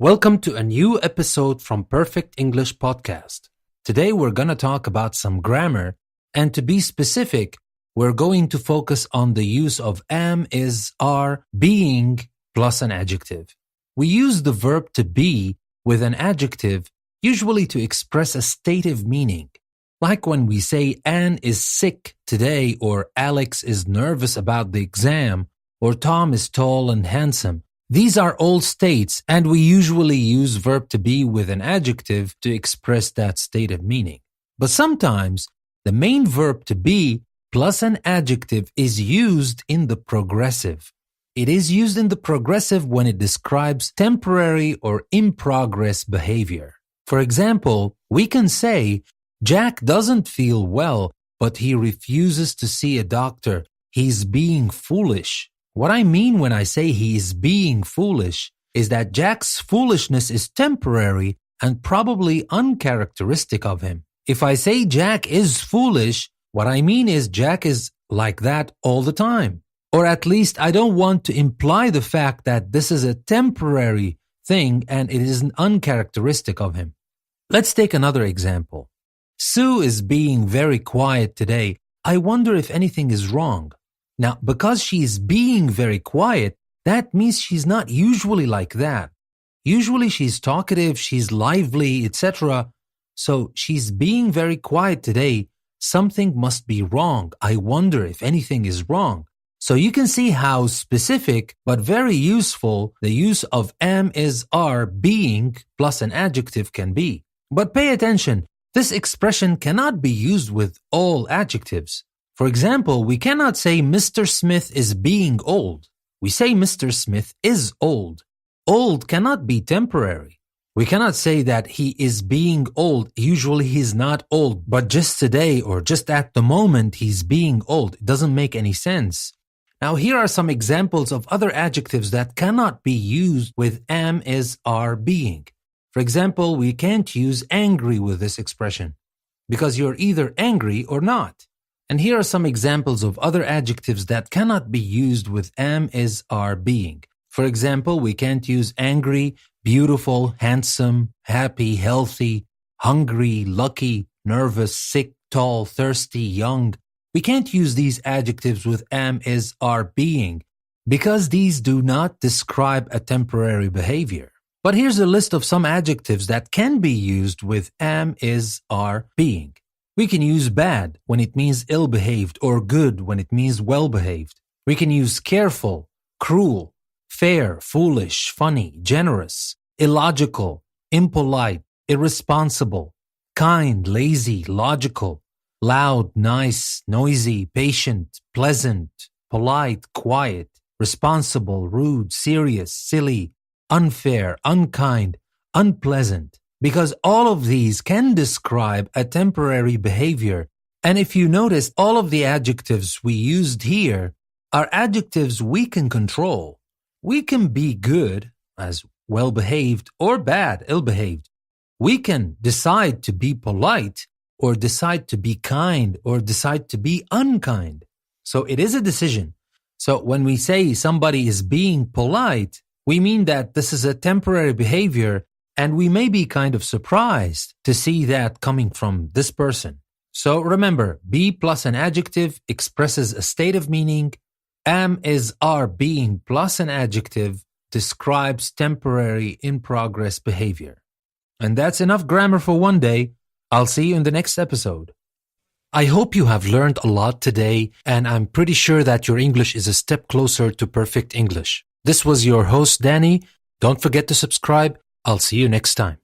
Welcome to a new episode from Perfect English Podcast. Today we're going to talk about some grammar, and to be specific, we're going to focus on the use of am, is, are, being plus an adjective. We use the verb to be with an adjective usually to express a state of meaning. Like when we say Anne is sick today, or Alex is nervous about the exam, or Tom is tall and handsome. These are all states, and we usually use verb to be with an adjective to express that state of meaning. But sometimes the main verb to be plus an adjective is used in the progressive. It is used in the progressive when it describes temporary or in-progress behavior. For example, we can say, Jack doesn't feel well, but he refuses to see a doctor. He's being foolish. What I mean when I say he is being foolish is that Jack's foolishness is temporary and probably uncharacteristic of him. If I say Jack is foolish, what I mean is Jack is like that all the time. Or at least I don't want to imply the fact that this is a temporary thing and it isn't uncharacteristic of him. Let's take another example. Sue is being very quiet today. I wonder if anything is wrong. Now, because she's being very quiet, that means she's not usually like that. Usually she's talkative, she's lively, etc. So she's being very quiet today. Something must be wrong. I wonder if anything is wrong. So you can see how specific but very useful the use of am, is, are, being plus an adjective can be. But pay attention, this expression cannot be used with all adjectives. For example, we cannot say Mr. Smith is being old. We say Mr. Smith is old. Old cannot be temporary. We cannot say that he is being old. Usually he's not old, but just today or just at the moment he's being old. It doesn't make any sense. Now here are some examples of other adjectives that cannot be used with am, is, are, being. For example, we can't use angry with this expression because you're either angry or not. And here are some examples of other adjectives that cannot be used with am, is, are, being. For example, we can't use angry, beautiful, handsome, happy, healthy, hungry, lucky, nervous, sick, tall, thirsty, young. We can't use these adjectives with am, is, are, being because these do not describe a temporary behavior. But here's a list of some adjectives that can be used with am, is, are, being. We can use bad when it means ill-behaved or good when it means well-behaved. We can use careful, cruel, fair, foolish, funny, generous, illogical, impolite, irresponsible, kind, lazy, logical, loud, nice, noisy, patient, pleasant, polite, quiet, responsible, rude, serious, silly, unfair, unkind, unpleasant. Because all of these can describe a temporary behavior. And if you notice, all of the adjectives we used here are adjectives we can control. We can be good, as well-behaved, or bad, ill-behaved. We can decide to be polite, or decide to be kind, or decide to be unkind. So it is a decision. So when we say somebody is being polite, we mean that this is a temporary behavior. And we may be kind of surprised to see that coming from this person. So remember, be plus an adjective expresses a state of meaning. Am, is, are, being plus an adjective describes temporary in-progress behavior. And that's enough grammar for one day. I'll see you in the next episode. I hope you have learned a lot today, and I'm pretty sure that your English is a step closer to perfect English. This was your host, Danny. Don't forget to subscribe. I'll see you next time.